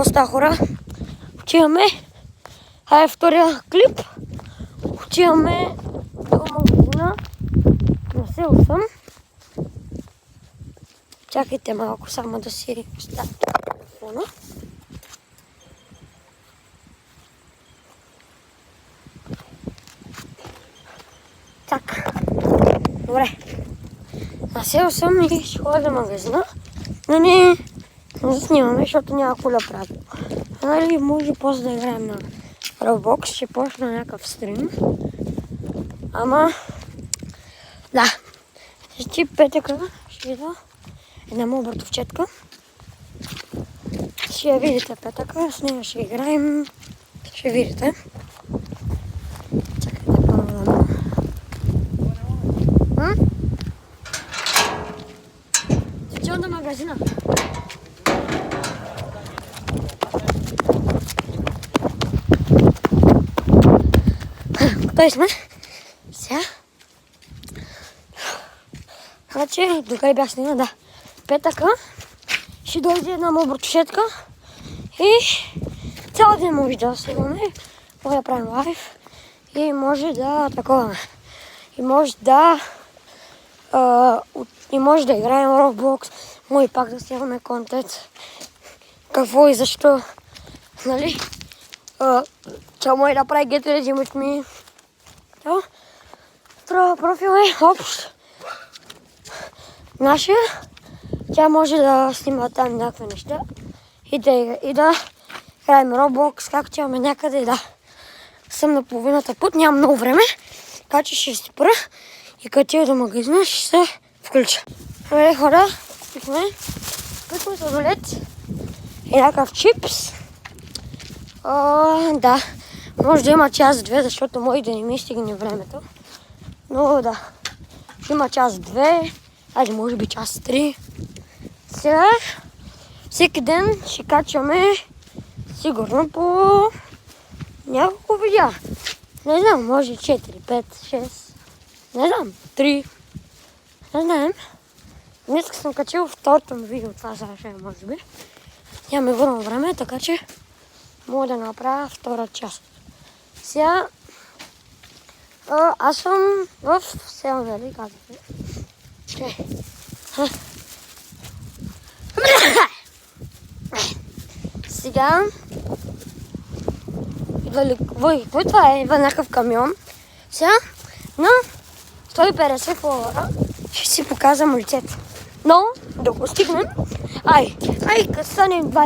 какво става, хора? Отиваме. Това е втория клип. Отиваме до магазина. Насел съм. Чакайте малко само да си оставя телефона. Так. Добре. Насел съм и ще ходя до магазина. Но не снимаме, защото няма коля правило. Нали, може после да играем на Roblox, ще почна някакъв стрим. Ама, да. Ще петъка, ще видя една моя братовчетка. Ще я видите петъка, с нея ще играем. Ще видите. Чакайте по-рано. Отивам до магазина. Готови сме. Сега. Значи, докъде бях снимал, да. Петъка ще дойде една моя братовчетка и цял ден може да снимаме, може да правим лайв и може да таковаме. И може да играем Roblox, може пак да снимаме контент. Какво и защо, нали? Тя може да прави Get Ready With Me. Това профил е общ. Нашия. Тя може да снима там някакви неща и да играем Roblox, както имаме някъде, да. Съм на половината път, нямам много време, така че ще се спра и като отида до магазина ще се включа. Добре, хора, купихме късно сладолет и някакъв чипс. Да, може да има час-две, защото може да не ми стигне времето. Но да, има час-две, айде може би час-три. Сега, всеки ден ще качваме сигурно по няколко видеа. Не знам, може 4, 5, 6, не знам, 3, не знаем. Днес съм качил второто ми видео, това съвършено може би. Нямаме върно време, така че мога да направя втора част. Сега, аз съм в село, нали, казвате. Сега кой това е? Идва някакъв камион. Сега на 150 фолуара ще си показвам лицето. Но да го стигнем. Ай, като станем 20.